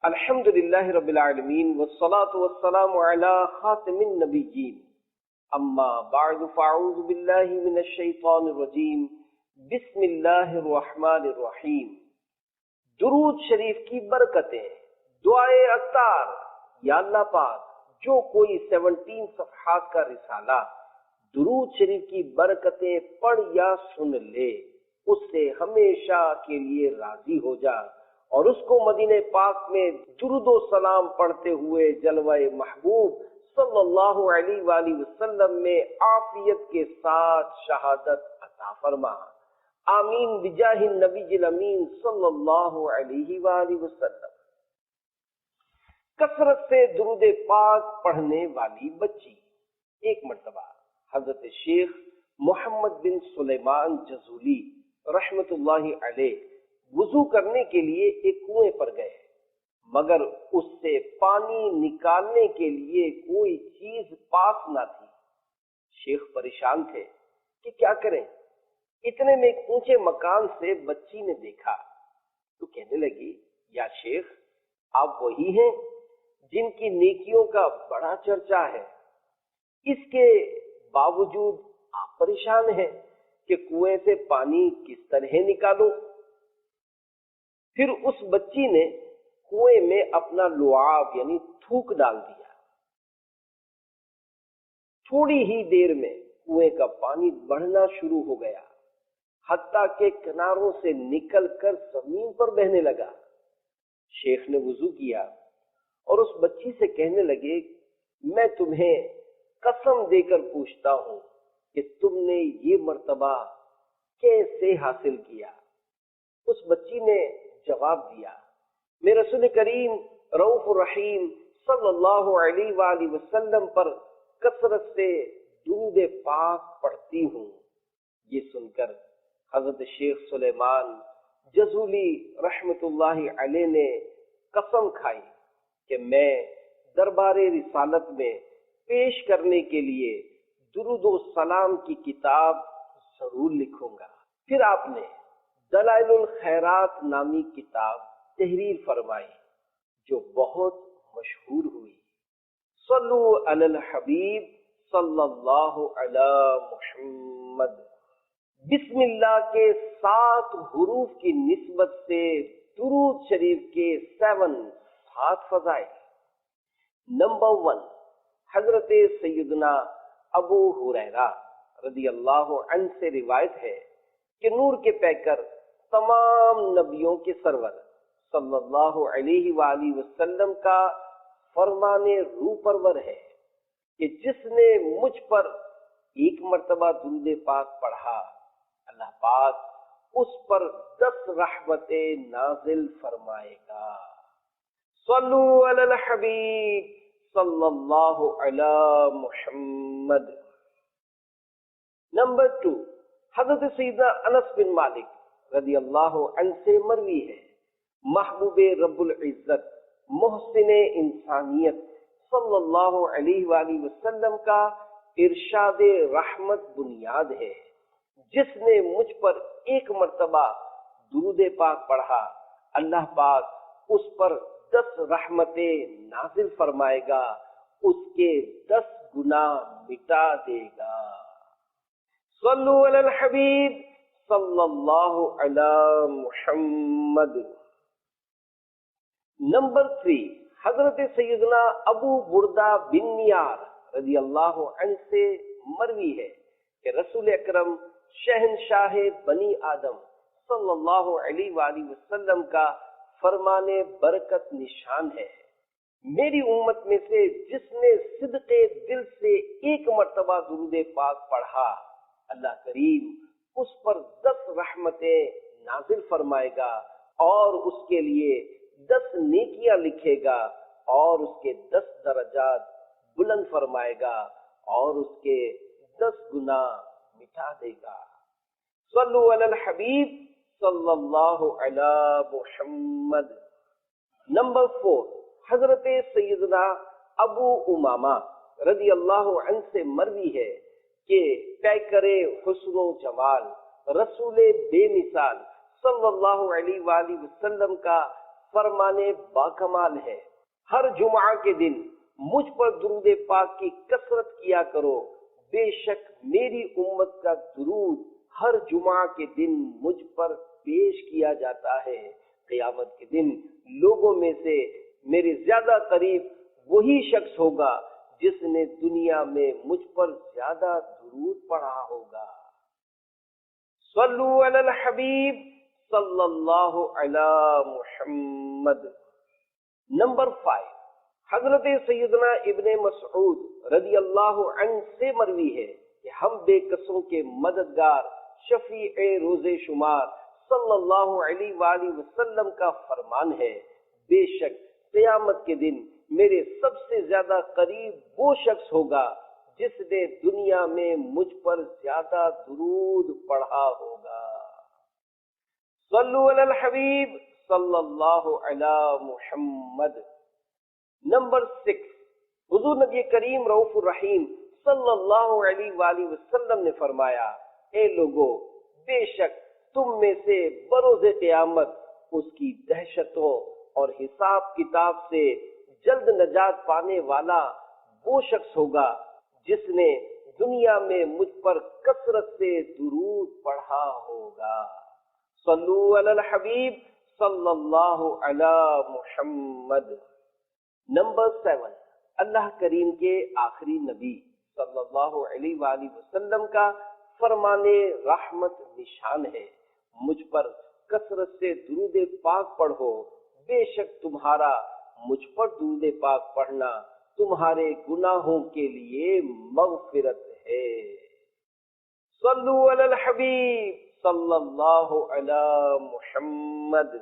الحمد للہ رب العالمین والصلاة والسلام علی خاتم النبیین اما بعد فاعوذ باللہ من الشیطان الرجیم بسم اللہ الرحمن الرحیم۔ درود شریف کی برکتیں، دعائے اذکار۔ یا اللہ پاک، جو کوئی 17 صفحات کا رسالہ درود شریف کی برکتیں پڑھ یا سن لے، اس سے ہمیشہ کے لیے راضی ہو جا اور اس کو مدینہ پاک میں درود و سلام پڑھتے ہوئے جلوہ محبوب صلی اللہ علیہ وآلہ وسلم میں عافیت کے ساتھ شہادت عطا فرما۔ آمین بجاہ النبی الامین صلی اللہ علیہ وآلہ وسلم۔ کثرت سے درود پاک پڑھنے والی بچی۔ ایک مرتبہ حضرت شیخ محمد بن سلیمان جزولی رحمت اللہ علیہ وضو کرنے کے لیے ایک کنویں پر گئے، مگر اس سے پانی نکالنے کے لیے کوئی چیز پاس نہ تھی۔ شیخ پریشان تھے کہ کیا کریں۔ اتنے میں ایک اونچے مکان سے بچی نے دیکھا تو کہنے لگی، یا شیخ، آپ وہی ہیں جن کی نیکیوں کا بڑا چرچا ہے، اس کے باوجود آپ پریشان ہیں کہ کنویں سے پانی کس طرح نکالوں۔ پھر اس بچی نے کنویں میں اپنا لعاب یعنی تھوک ڈال دیا۔ تھوڑی ہی دیر میں کنویں کا پانی بڑھنا شروع ہو گیا، حتیٰ کہ کناروں سے نکل کر زمین پر بہنے لگا۔ شیخ نے وضو کیا اور اس بچی سے کہنے لگے، میں تمہیں قسم دے کر پوچھتا ہوں کہ تم نے یہ مرتبہ کیسے حاصل کیا؟ اس بچی نے جواب دیا، میں رسول کریم رؤوف الرحیم صلی اللہ علیہ وآلہ وسلم پر کثرت سے درود پاک پڑھتی ہوں۔ یہ سن کر حضرت شیخ سلیمان جزولی رحمت اللہ علیہ نے قسم کھائی کہ میں دربار رسالت میں پیش کرنے کے لیے درود و سلام کی کتاب ضرور لکھوں گا۔ پھر آپ نے دلائل الخیرات نامی کتاب تحریر فرمائی جو بہت مشہور ہوئی۔ صلو علی الحبیب صلی اللہ علی محمد۔ بسم اللہ کے 7 حروف کی نسبت سے درود شریف کے 7 فضائل۔ نمبر 1، حضرت سیدنا ابو ہریرہ رضی اللہ عنہ سے روایت ہے کہ نور کے پیکر تمام نبیوں کے سرور صلی اللہ علیہ وآلہ وسلم کا فرمان روح پرور ہے کہ جس نے مجھ پر ایک مرتبہ درود پاک پڑھا، اللہ پاک اس پر 10 رحمتیں نازل فرمائے گا۔ صلو علی الحبیب صلی اللہ علی محمد۔ نمبر 2، حضرت سیدنا انس بن مالک رضی اللہ عنہ سے مروی ہے، محبوب رب العزت محسن انسانیت صلی اللہ علیہ وآلہ وسلم کا ارشاد رحمت بنیاد ہے، جس نے مجھ پر ایک مرتبہ درود پاک پڑھا، اللہ پاک اس پر 10 رحمتیں نازل فرمائے گا، اس کے 10 گناہ مٹا دے گا۔ صلو علی الحبیب صلی اللہ علی محمد۔ نمبر 3، حضرت سیدنا ابو بردہ بن نیار رضی اللہ عنہ سے مروی ہے کہ رسول اکرم شہنشاہ بنی آدم صلی اللہ علیہ وآلہ وسلم کا فرمان برکت نشان ہے، میری امت میں سے جس نے صدق دل سے ایک مرتبہ درود پاک پڑھا، اللہ کریم اس پر 10 رحمتیں نازل فرمائے گا اور اس کے لیے 10 نیکیاں لکھے گا اور اس کے 10 درجات بلند فرمائے گا اور اس کے 10 گناہ مٹا دے گا۔ صلو علی الحبیب صلی اللہ علی محمد۔ نمبر 4، حضرت سیدنا ابو امامہ رضی اللہ عنہ سے مروی ہے کہ پیکر حسن و جمال رسول بے مثال صلی اللہ علیہ وآلہ وسلم کا فرمانے باکمال ہے۔ ہر جمعہ کے دن مجھ پر درود پاک کی کثرت کیا کرو، بے شک میری امت کا درود ہر جمعہ کے دن مجھ پر پیش کیا جاتا ہے۔ قیامت کے دن لوگوں میں سے میرے زیادہ قریب وہی شخص ہوگا جس نے دنیا میں مجھ پر زیادہ درود پڑھا ہوگا۔ صلو علی الحبیب صلی اللہ علی محمد۔ نمبر 5، حضرت سیدنا ابن مسعود رضی اللہ عنہ سے مروی ہے کہ ہم بے کسوں کے مددگار شفیع روز شمار صلی اللہ علیہ وآلہ وسلم کا فرمان ہے، بے شک قیامت کے دن میرے سب سے زیادہ قریب وہ شخص ہوگا جس نے دنیا میں مجھ پر زیادہ درود پڑھا ہوگا۔ صلو علی الحبیب صلی اللہ علی محمد۔ نمبر 6، حضور نبی کریم رؤوف الرحیم صلی اللہ علیہ وآلہ وسلم نے فرمایا، اے لوگو، بے شک تم میں سے بروز قیامت اس کی دہشتوں اور حساب کتاب سے جلد نجات پانے والا وہ شخص ہوگا جس نے دنیا میں مجھ پر کثرت سے درود پڑھا ہوگا۔ صلو علی الحبیب صلی اللہ علی محمد۔ نمبر 7، اللہ کریم کے آخری نبی صلی اللہ علیہ وآلہ وسلم کا فرمان رحمت نشان ہے، مجھ پر کثرت سے درود پاک پڑھو، بے شک تمہارا مجھ پر درود پاک پڑھنا تمہارے گناہوں کے لیے مغفرت ہے۔ صلو علی الحبیب صلی اللہ علی محمد۔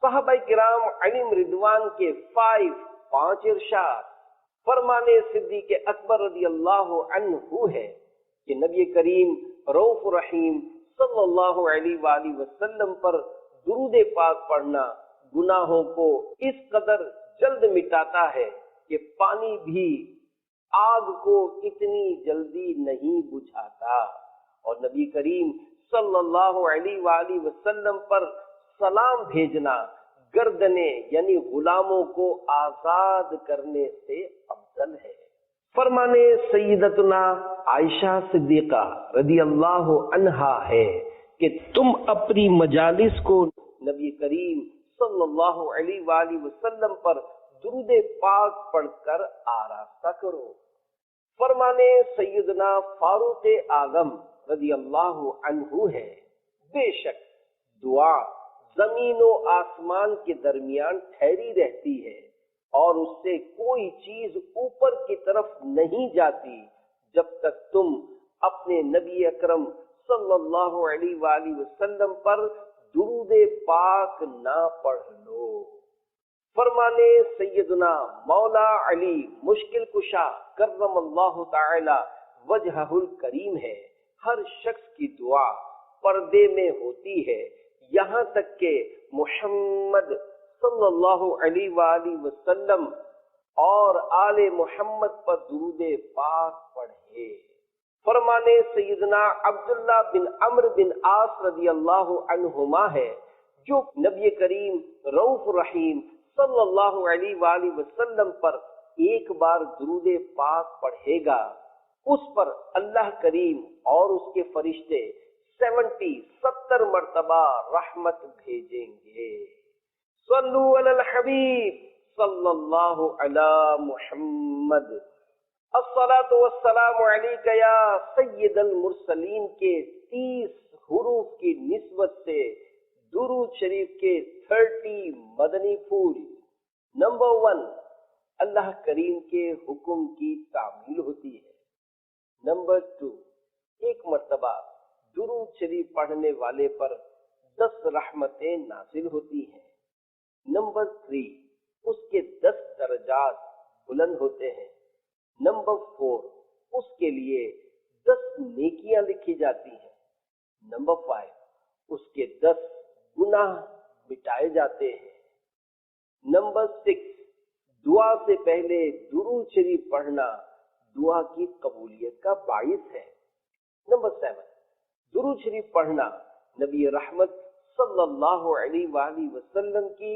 صحابہ کرام علیہم رضوان کے 5 ارشاد۔ فرمانے صدیق اکبر رضی اللہ عنہ ہے کہ نبی کریم رؤوف الرحیم صلی اللہ علیہ وآلہ وسلم پر درود پاک پڑھنا گناہوں کو اس قدر جلد مٹاتا ہے کہ پانی بھی آگ کو اتنی جلدی نہیں بجھاتا، اور نبی کریم صلی اللہ علیہ وآلہ وسلم پر سلام بھیجنا گردنیں یعنی غلاموں کو آزاد کرنے سے افضل ہے۔ فرمانے سیدتنا عائشہ صدیقہ رضی اللہ عنہا ہے کہ تم اپنی مجالس کو نبی کریم صلی اللہ علیہ وآلہ وسلم پر درود پاک پڑھ کر آراستہ کرو۔ فرمانے سیدنا فاروق اعظم رضی اللہ عنہ ہے، بے شک دعا زمین و آسمان کے درمیان ٹھہری رہتی ہے اور اس سے کوئی چیز اوپر کی طرف نہیں جاتی جب تک تم اپنے نبی اکرم صلی اللہ علیہ وآلہ وسلم پر درود پاک نہ پڑھ لو۔ فرمانے سیدنا مولا علی مشکل کشا کرم اللہ تعالی وجہہ الکریم ہے، ہر شخص کی دعا پردے میں ہوتی ہے یہاں تک کہ محمد صلی اللہ علیہ وآلہ وسلم اور آل محمد پر درود پاک پڑھے۔ فرمانے سیدنا عبداللہ بن عمرو بن عاص رضی اللہ عنہما ہے، جو نبی کریم رؤوف الرحیم صلی اللہ علیہ وآلہ وسلم پر ایک بار درود پاک پڑھے گا، اس پر اللہ کریم اور اس کے فرشتے 70 مرتبہ رحمت بھیجیں گے۔ صلو علی الحبیب صلی اللہ علی محمد۔ الصلاۃ والسلام علیک یا سید المرسلین کے 30 حروف کی نسبت سے درود شریف کے 30 مدنی پھول۔ نمبر 1، اللہ کریم کے حکم کی تعمیل ہوتی ہے۔ نمبر 2، ایک مرتبہ درود شریف پڑھنے والے پر 10 رحمتیں نازل ہوتی ہیں۔ نمبر 3، اس کے 10 درجات بلند ہوتے ہیں۔ نمبر 4، اس کے لیے 10 نیکیاں لکھی جاتی ہیں۔ نمبر 5، اس کے 10 گناہ مٹائے جاتے ہیں۔ نمبر 6، دعا سے پہلے درود شریف پڑھنا دعا کی قبولیت کا باعث ہے۔ نمبر 7، درود شریف پڑھنا نبی رحمت صلی اللہ علیہ وآلہ وسلم کی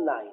9,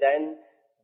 10,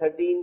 13,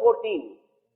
14,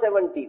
17,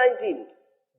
19,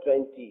20,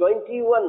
21,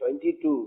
22,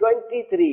23,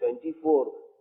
24,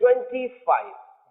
25,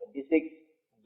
26,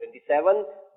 27,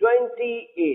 28,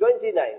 29,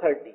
30,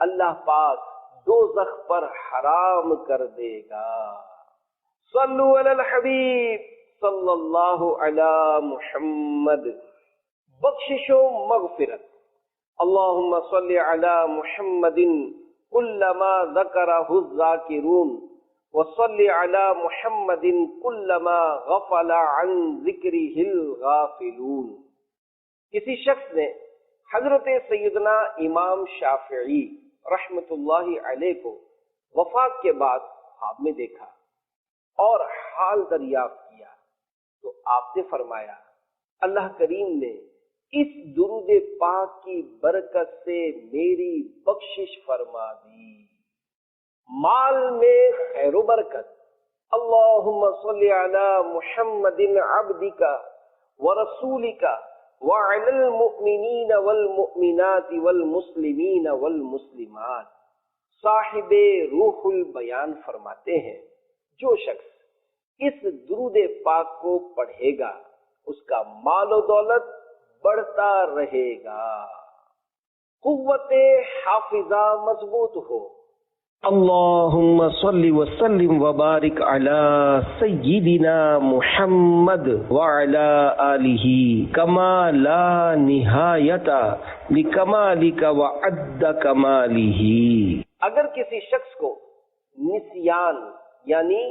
اللہ پاک دوزخ پر حرام کر دے گا۔ صلو علی الحبیب صلی اللہ علی محمد۔ بخشش و مغفرت۔ اللہم صلی علی محمد کلما ذکرہ الذاکرون وصلی علی محمد کلما غفل عن ذکرہ الغافلون۔ کسی شخص نے حضرت سیدنا امام شافعی رحمت اللہ علیہ کو وفات کے بعد خواب میں دیکھا اور حال دریافت کیا تو آپ نے فرمایا اللہ کریم نے اس درود پاک کی برکت سے میری بخشش فرما دی، مال میں خیر و برکت۔ اللہم صلی علی محمد عبدک ورسولک وعلی المؤمنین والمؤمنات والمسلمین والمسلمات۔ صاحب روح البیان فرماتے ہیں جو شخص اس درود پاک کو پڑھے گا اس کا مال و دولت بڑھتا رہے گا، قوت حافظہ مضبوط ہو۔ اللہم صلی وسلم وبارک علی سیدنا محمد وعلی آلہ کما لا نہایت لکمالک وعد کمالہ۔ اگر کسی شخص کو نسیان یعنی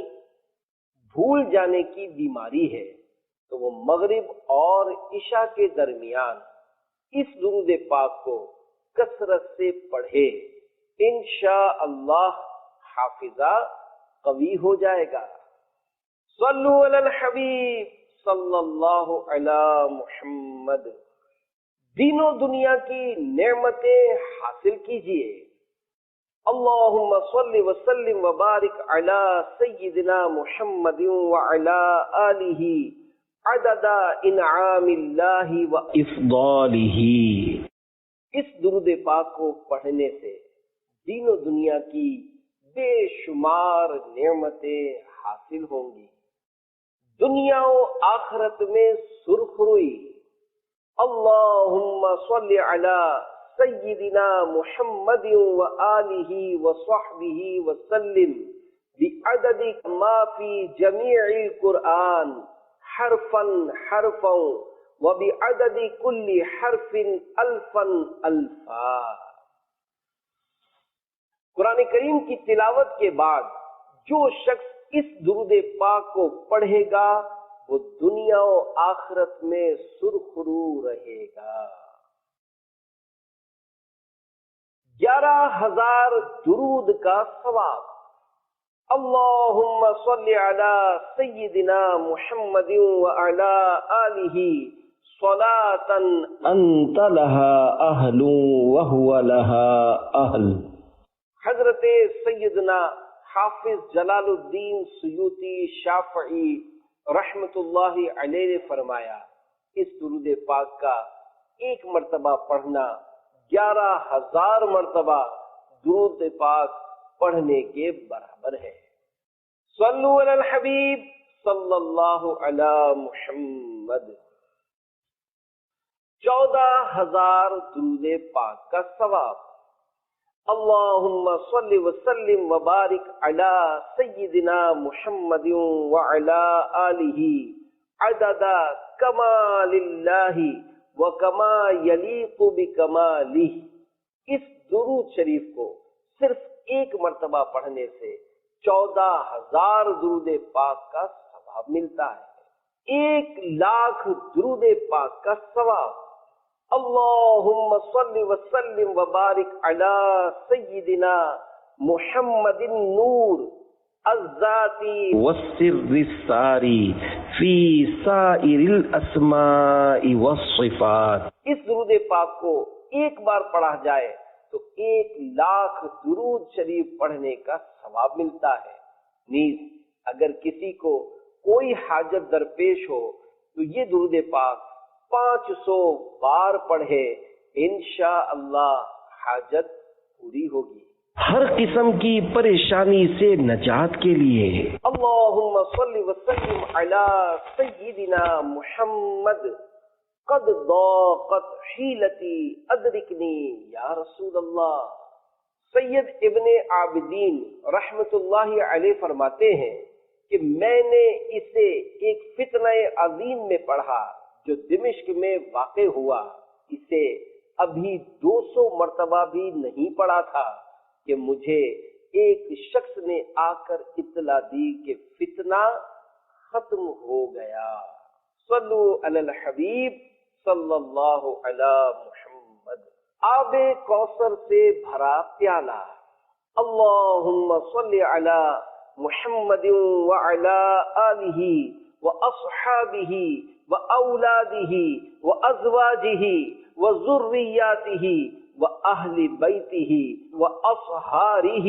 بھول جانے کی بیماری ہے تو وہ مغرب اور عشاء کے درمیان اس درود پاک کو کثرت سے پڑھے، انشاءاللہ حافظہ قوی ہو جائے گا۔ صلو علی الحبیب صلی اللہ علی محمد۔ دین و دنیا کی نعمتیں حاصل کیجئے۔ اللہم صلی وسلم وبارک علی سیدنا محمد وعلی آلہ عدد انعام اللہ و افضالہ۔ اس درود پاک کو پڑھنے سے دین و دنیا کی بے شمار نعمتیں حاصل ہوں گی، دنیا و آخرت میں سرخ روئی۔ اللہم صلی علی سیدنا محمد وآلہ وصحبہ وسلم بعدد ما فی جمیع القرآن حرفا حرفا وبعدد کل حرف الفا الفا۔ قرآن کریم کی تلاوت کے بعد جو شخص اس درود پاک کو پڑھے گا وہ دنیا و آخرت میں سرخرو رہے گا۔ 11,000 درود کا ثواب۔ اللہم صلی علی سیدنا محمد وعلی آلہ صلاۃ انت لہا اہل وہو لہا اہل۔ حضرت سیدنا حافظ جلال الدین سیوطی شافعی رحمت اللہ علیہ نے فرمایا اس درود پاک کا ایک مرتبہ پڑھنا 11,000 مرتبہ درود پاک پڑھنے کے برابر ہے۔ صلو علی الحبیب صلی اللہ علی محمد۔ 14,000 درود پاک کا ثواب۔ اللہم صلی وسلم وبارک علی سیدنا محمد وعلی آلہ عدد کمال اللہ وکما یلیق بکمالہ۔ اس درود شریف کو صرف ایک مرتبہ پڑھنے سے 14,000 درود پاک کا ثواب ملتا ہے، 1,00,000 درود پاک کا ثواب۔ اللہم صلی وسلم وبارک علی سیدنا محمد النور الذاتی والسر الساری فی سائر الاسماء والصفات۔ اس درود پاک کو ایک بار پڑھا جائے تو 1,00,000 درود شریف پڑھنے کا ثواب ملتا ہے۔ نیز اگر کسی کو کوئی حاجت درپیش ہو تو یہ درود پاک 500 بار پڑھے، انشاءاللہ حاجت پوری ہوگی۔ ہر قسم کی پریشانی سے نجات کے لیے اللہم صلی وسلم علی سیدنا محمد قد ضاقت حیلتی ادرکنی یا رسول اللہ سید ابن عابدین رحمت اللہ علیہ فرماتے ہیں کہ میں نے اسے ایک فتنہ عظیم میں پڑھا جو دمشق میں واقع ہوا، اسے ابھی 200 مرتبہ بھی نہیں پڑھا تھا کہ مجھے ایک شخص نے آ کر اطلاع دی کہ فتنہ ختم ہو گیا۔ صلو علی الحبیب صلی اللہ علی محمد۔ آب کوثر سے بھرا پیالہ، اللہم صلی علی محمد وعلی آلہ واصحابہ واولادہ وازواجہ وذریاتہ واہل بیتہ واصہارہ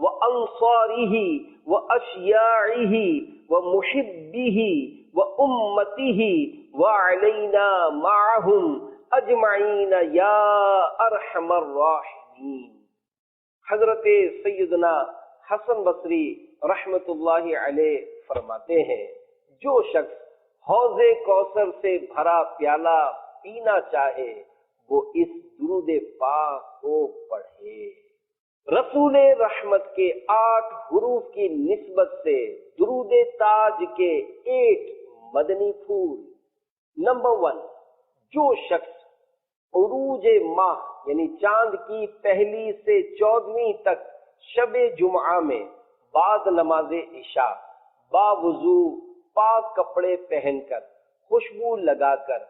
وانصارہ واشیاعہ ومحبہ وامتہ وعلینا معہم اجمعین یا ارحم الراحمین۔ حضرت سیدنا حسن بصری رحمت اللہ علیہ فرماتے ہیں، جو شخص حوض کوثر سے بھرا پیالہ پینا چاہے وہ اس درود پاک کو پڑھے۔ رسول رحمت کے 8 حروف کی نسبت سے درود تاج کے 8 مدنی پھول۔ نمبر 1، جو شخص عروج ماہ یعنی چاند کی پہلی سے 14ویں تک شب جمعہ میں بعد نماز عشاء باوضو پاک کپڑے پہن کر خوشبو لگا کر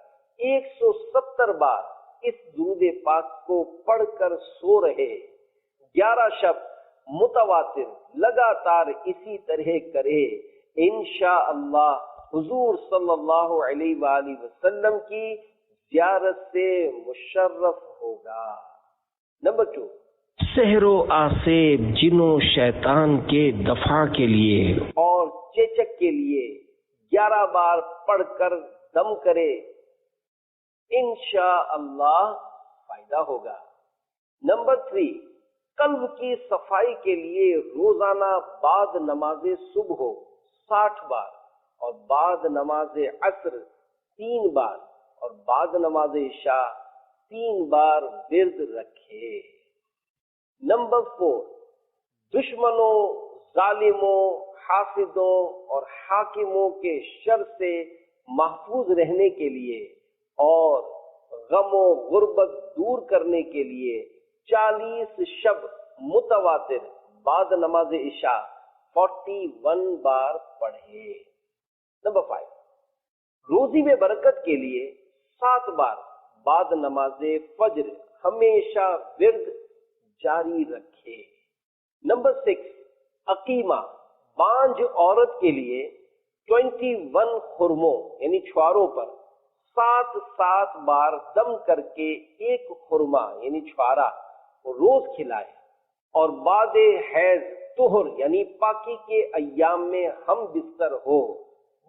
170 بار اس درود پاک کو پڑھ کر سو رہے، 11 شب متواتر لگاتار اسی طرح کرے، انشاءاللہ حضور صلی اللہ علیہ وآلہ وسلم کی زیارت سے مشرف ہوگا۔ نمبر 2، سحر و آسیب جن و شیطان کے دفاع کے لیے اور چیچک کے لیے 11 بار پڑھ کر دم کرے، انشاءاللہ فائدہ ہوگا۔ نمبر 3، قلب کی صفائی کے لیے روزانہ بعد نماز صبح 60 بار اور بعد نماز عصر 3 بار اور بعد نماز عشاء 3 بار ورد رکھے۔ نمبر 4، دشمنوں، ظالموں، حاسدوں اور حاکموں کے شر سے محفوظ رہنے کے لیے اور غم و غربت دور کرنے کے لیے 40 شب متواتر بعد نماز عشاء 41 بار پڑھے۔ نمبر 5، روزی میں برکت کے لیے 7 بار بعد نماز فجر ہمیشہ ورد جاری رکھے۔ نمبر 6، عقیمہ بانجھ عورت کے لیے 21 خرموں یعنی چھواروں پر 7 بار دم کر کے ایک خرما یعنی چھوارا روز کھلائے، اور بعد حیض طہر یعنی پاکی کے ایام میں ہم بستر ہو،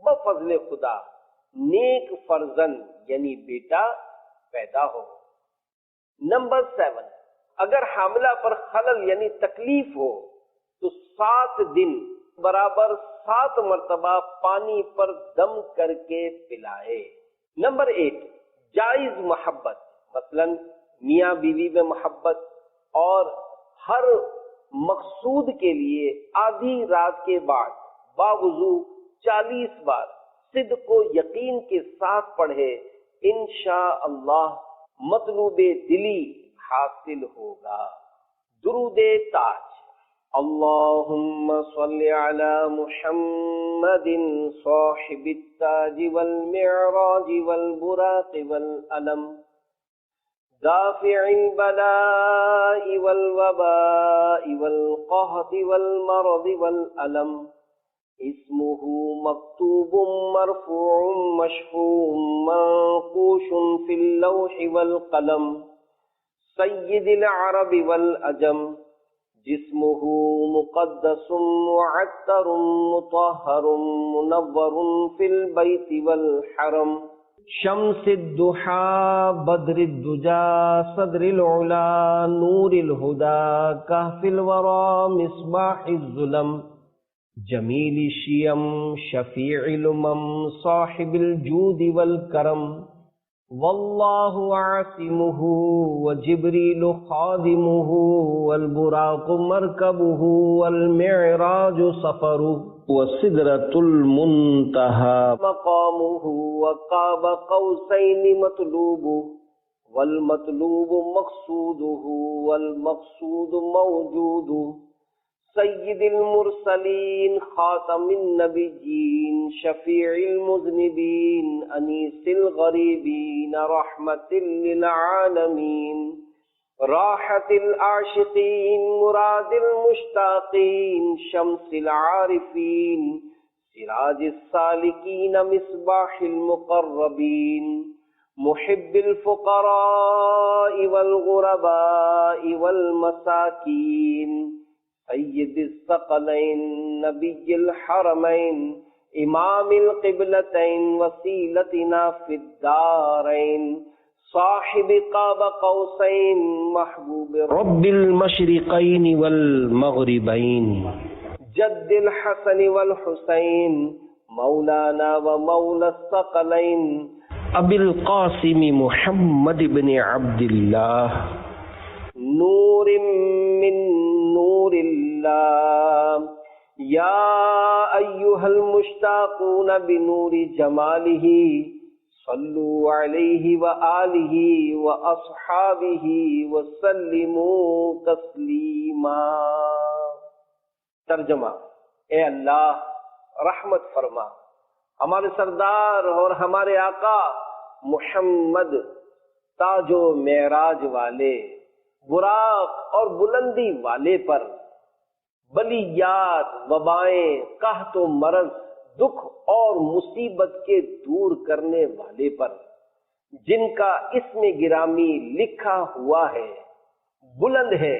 بفضل خدا نیک فرزند یعنی بیٹا پیدا ہو۔ نمبر 7، اگر حاملہ پر خلل یعنی تکلیف ہو تو 7 دن برابر 7 مرتبہ پانی پر دم کر کے پلائے۔ نمبر 8، جائز محبت مثلا میاں بیوی میں محبت اور ہر مقصود کے لیے آدھی رات کے بعد باوضو 40 بار صدق و یقین کے ساتھ پڑھے، انشاءاللہ مطلوب دلی حاصل ہوگا۔ درود تاج، اللہم صلی علی محمد صاحب التاج والمعراج والبراق والعلم دافع البلاء والوباء والقحط والمرض والألم اسمه مكتوب مرفوع مشفوع منقوش في اللوح والقلم سید العرب والعجم جسمه مقدس معطر مطهر منور في البيت والحرم شمس الضحى بدر الدجى صدر العلا نور الهدى كهف الورى مصباح الظلم جمیل الشیم شفیع الامم صاحب الجود والکرم واللہ عاصمہ وجبریل خادمہ والبراق مرکبہ والمعراج سفرہ وسدرۃ المنتہی مقامہ وقاب قوسین مطلوبہ والمطلوب مقصودہ والمقصود موجودہ سید المرسلین خاتم النبیین شفیع المذنبین انیس الغریبین رحمت للعالمین راحت العاشقین مراد المشتاقین شمس العارفین سراج السالکین مصباح المقربین محب الفقراء والغرباء والمساکین سید الثقلین نبی الحرمین امام القبلتین وسیلتنا فی الدارین صاحب قاب قوسین محبوب رب المشرقین والمغربین جد الحسن والحسین مولانا و مولا الثقلین ابی القاسم محمد بن عبد اللہ نور من نور اللہ یا ایہا المشتاقون بنور جمالہ صلو علیہ وآلہ واصحابہ وسلموا تسلیما۔ ترجمہ: اے اللہ رحمت فرما ہمارے سردار اور ہمارے آقا محمد تاج و معراج والے، براق اور بلندی والے پر، بلیات، وبائیں، قحط و مرض، دکھ اور مصیبت کے دور کرنے والے پر، جن کا اسم گرامی لکھا ہوا ہے، بلند ہے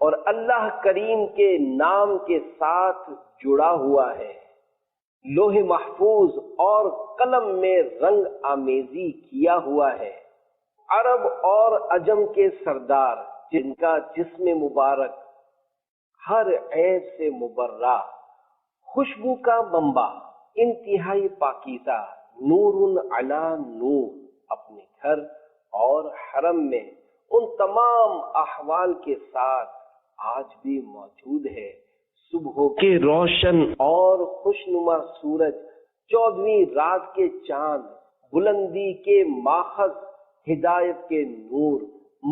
اور اللہ کریم کے نام کے ساتھ جڑا ہوا ہے، لوح محفوظ اور قلم میں رنگ آمیزی کیا ہوا ہے، عرب اور عجم کے سردار جن کا جسم مبارک ہر عیب سے مبرہ، خوشبو کا منبع، انتہائی پاکیزہ، نور علی نور، اپنے گھر اور حرم میں ان تمام احوال کے ساتھ آج بھی موجود ہے۔ صبح کے روشن اور خوشنما سورج، 14ویں رات کے چاند، بلندی کے ماخذ، ہدایت کے نور،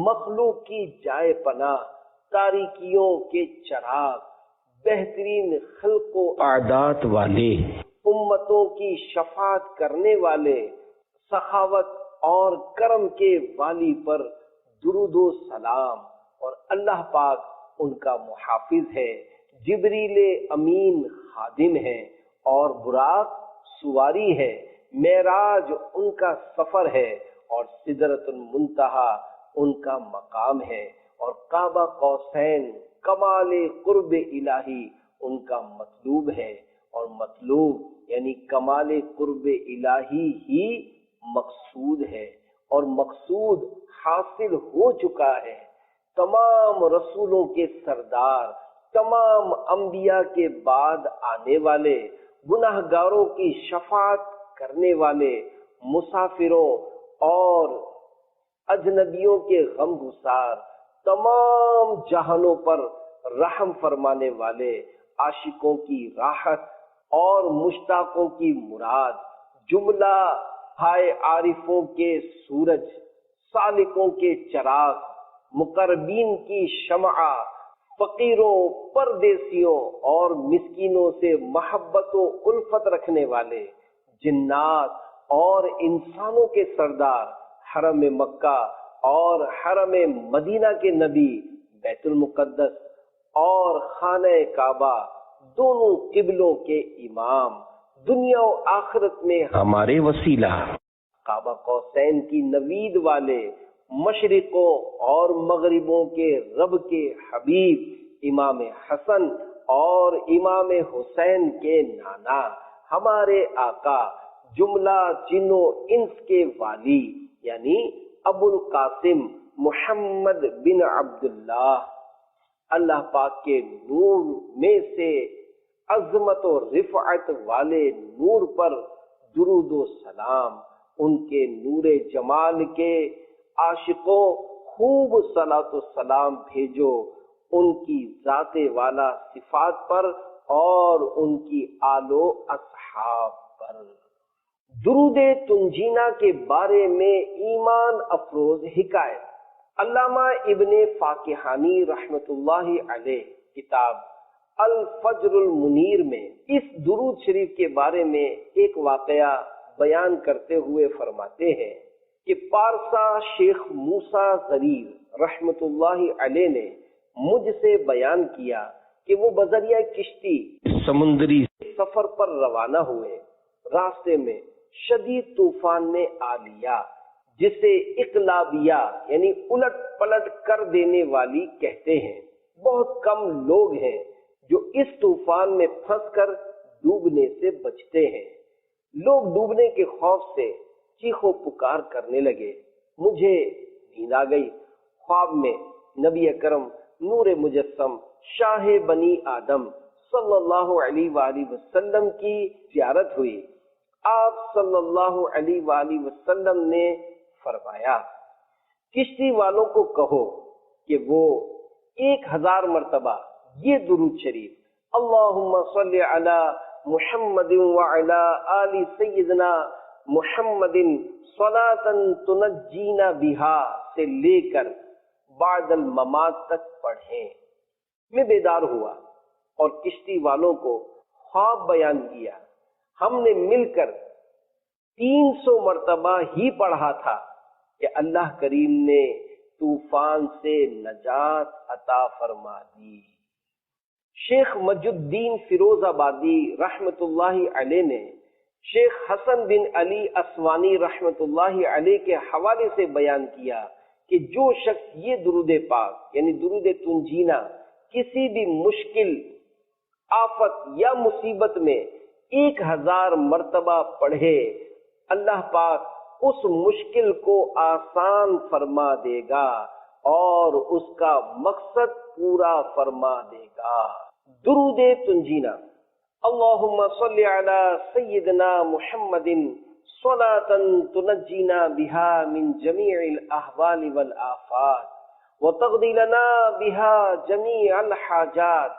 مخلوق کی جائے پناہ، تاریکیوں کے چراغ، بہترین خلق و اعداد والے، امتوں کی شفاعت کرنے والے، سخاوت اور کرم کے والی پر درود و سلام، اور اللہ پاک ان کا محافظ ہے، جبریل امین خادم ہے اور براق سواری ہے، معراج ان کا سفر ہے اور سدرۃ المنتہی ان کا مقام ہے، اور کعبہ قوسین کمال قرب الہی ان کا مطلوب ہے، اور مطلوب یعنی کمال قرب الہی ہی مقصود ہے، اور مقصود حاصل ہو چکا ہے۔ تمام رسولوں کے سردار، تمام انبیاء کے بعد آنے والے، گناہگاروں کی شفاعت کرنے والے، مسافروں اور اجنبیوں کے غم گسار، تمام جہانوں پر رحم فرمانے والے، عاشقوں کی راحت اور مشتاقوں کی مراد، جملہ ہائے عارفوں کے سورج، سالکوں کے چراغ، مقربین کی شمع، فقیروں، پردیسیوں اور مسکینوں سے محبت و الفت رکھنے والے، جنات اور انسانوں کے سردار، حرم مکہ اور حرم مدینہ کے نبی، بیت المقدس اور خانہ کعبہ، دونوں قبلوں کے امام، دنیا و آخرت میں ہمارے وسیلہ، کعبہ قوسین کی نوید والے، مشرقوں اور مغربوں کے رب کے حبیب، امام حسن اور امام حسین کے نانا، ہمارے آقا، جملہ جن و انس کے والی یعنی ابو القاسم محمد بن عبداللہ، اللہ پاک کے نور میں سے عظمت و رفعت والے نور پر درود و سلام، ان کے نور جمال کے عاشقوں خوب صلاۃ و سلام بھیجو ان کی ذات والا صفات پر اور ان کی آل و اصحاب پر۔ درود تنجینا کے بارے میں ایمان افروز حکایت۔ علامہ ابن فاکہانی رحمت اللہ علیہ کتاب الفجر المنیر میں اس درود شریف کے بارے میں ایک واقعہ بیان کرتے ہوئے فرماتے ہیں کہ پارسا شیخ موسیٰ غریر رحمت اللہ علیہ نے مجھ سے بیان کیا کہ وہ بذریعہ کشتی سمندری سفر پر روانہ ہوئے، راستے میں شدید طوفان نے آ لیا جسے اقلابیہ یعنی الٹ پلٹ کر دینے والی کہتے ہیں۔ بہت کم لوگ ہیں جو اس طوفان میں پھنس کر ڈوبنے سے بچتے ہیں۔ لوگ ڈوبنے کے خوف سے چیخ و پکار کرنے لگے۔ مجھے نیند آ گئی۔ خواب میں نبی اکرم نور مجسم شاہ بنی آدم صلی اللہ علیہ وآلہ وسلم کی زیارت ہوئی۔ آپ صلی اللہ علیہ وآلہ وسلم نے فرمایا، کشتی والوں کو کہو کہ وہ 1000 مرتبہ یہ درود شریف اللہم صلی علی محمد وعلی آل سیدنا محمد صلاۃ تنجینا بہا سے لے کر بعد الممات تک پڑھیں۔ میں بیدار ہوا اور کشتی والوں کو خواب بیان کیا۔ ہم نے مل کر 300 مرتبہ ہی پڑھا تھا کہ اللہ کریم نے طوفان سے نجات عطا فرما دی۔ شیخ مجد الدین فیروز آبادی رحمت اللہ علیہ نے شیخ حسن بن علی اسوانی رحمت اللہ علیہ کے حوالے سے بیان کیا کہ جو شخص یہ درود پاک یعنی درود تنجینا کسی بھی مشکل، آفت یا مصیبت میں 1000 مرتبہ پڑھے، اللہ پاک اس مشکل کو آسان فرما دے گا اور اس کا مقصد پورا فرما دے گا۔ درود تنجینا اللہم صلی علی سیدنا محمد صلاۃ تنجینا بہا من جمیع الاحوال والآفات وتقضی لنا بہا جمیع الحاجات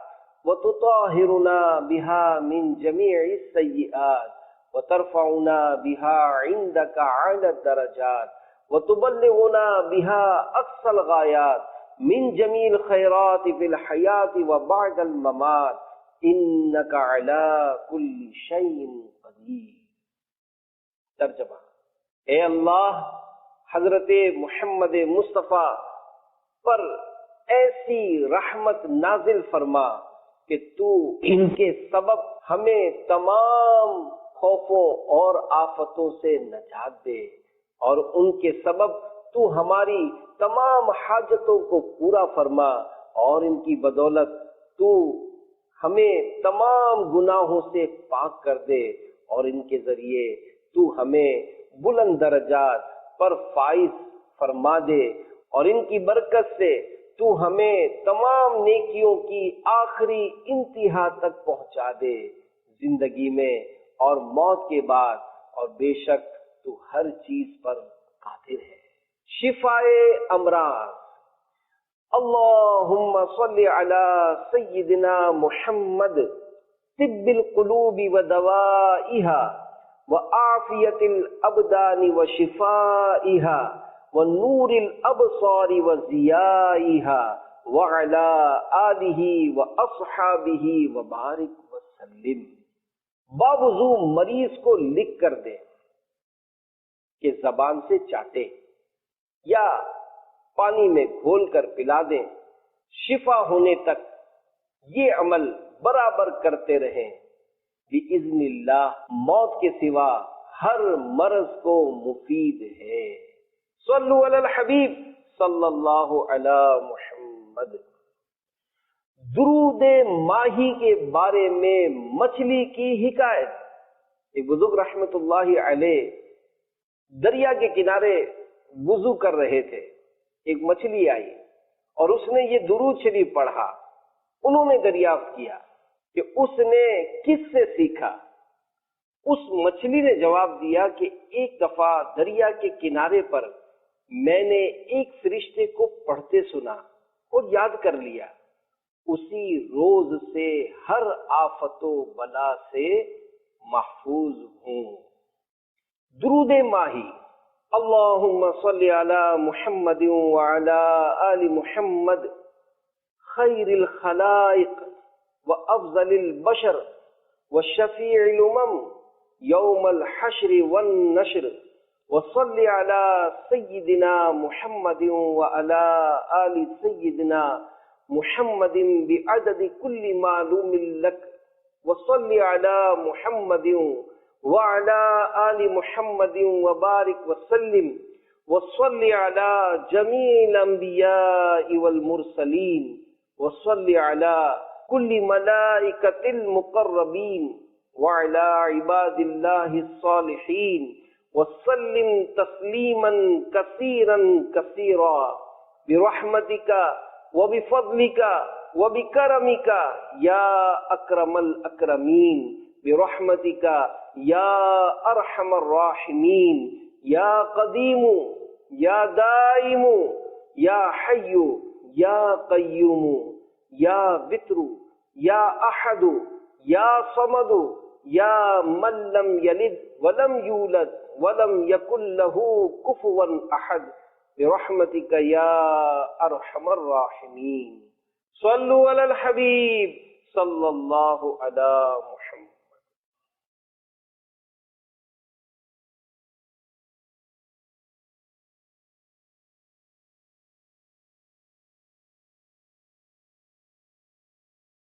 وتطہرنا بہا من جمیع السیئات وترفعنا بها عندك اعلى الدرجات وتبلغنا بها اقصى الغايات من جميع الخيرات في الحياة وبعد الممات انك على كل شيء قدير۔ ترجمہ، اے اللہ حضرت محمد مصطفیٰ پر ایسی رحمت نازل فرما کہ تو ان کے سبب ہمیں تمام خوفوں اور آفتوں سے نجات دے اور ان کے سبب تو ہماری تمام حاجتوں کو پورا فرما اور ان کی بدولت تو ہمیں تمام گناہوں سے پاک کر دے اور ان کے ذریعے تو ہمیں بلند درجات پر فائز فرما دے اور ان کی برکت سے تو ہمیں تمام نیکیوں کی آخری انتہا تک پہنچا دے زندگی میں اور موت کے بعد، اور بے شک تو ہر چیز پر قادر ہے۔ شفائے امراض اللہم صلی علی سیدنا محمد طب القلوب ودوائها وعافیت الابدان وشفائها ونور الابصار وضیائها وعلی آلہ واصحابہ وبارک وسلم۔ باوضو مریض کو لکھ کر دے کہ زبان سے چاٹے یا پانی میں گھول کر پلا دیں، شفا ہونے تک یہ عمل برابر کرتے رہیں۔ بِإِذْنِ اللہ موت کے سوا ہر مرض کو مفید ہے۔ صلو علی الحبیب صلی اللہ علی محمد۔ درود ماہی کے بارے میں مچھلی کی حکایت۔ ایک بزرگ رحمت اللہ علیہ دریا کے کنارے وضو کر رہے تھے، ایک مچھلی آئی اور اس نے یہ درود شریف پڑھا۔ انہوں نے دریافت کیا کہ اس نے کس سے سیکھا؟ اس مچھلی نے جواب دیا کہ ایک دفعہ دریا کے کنارے پر میں نے ایک فرشتے کو پڑھتے سنا اور یاد کر لیا، اسی روز سے ہر آفت و بلا سے محفوظ ہوں۔ درود ماہی۔ اللہم صلی علی محمد وعلی آل محمد خیر الخلائق وافضل البشر وشفیع الامم یوم الحشر والنشر، وصلی علی سیدنا محمد وعلی آل سیدنا محمد بعدد کل معلوم لک، وصلی علی محمد وعلى آل محمد وبارك وسلم، وصل على جميع الأنبياء والمرسلين، وصل على كل ملائكة المقربين وعلى عباد الله الصالحين، وسلم تسليما كثيرا كثيرا برحمتك وبفضلك وبكرمك يا أكرم الأكرمين، برحمتك یا ارحم الراحمین، یا قدیم یا دائم یا حی یا قیوم یا وتر یا احد یا صمد یا من لم یلد ولم یولد ولم یکن له کفوا احد، برحمتک یا ارحم الراحمین۔ صلوا علی الحبیب صلی اللہ علی محمد۔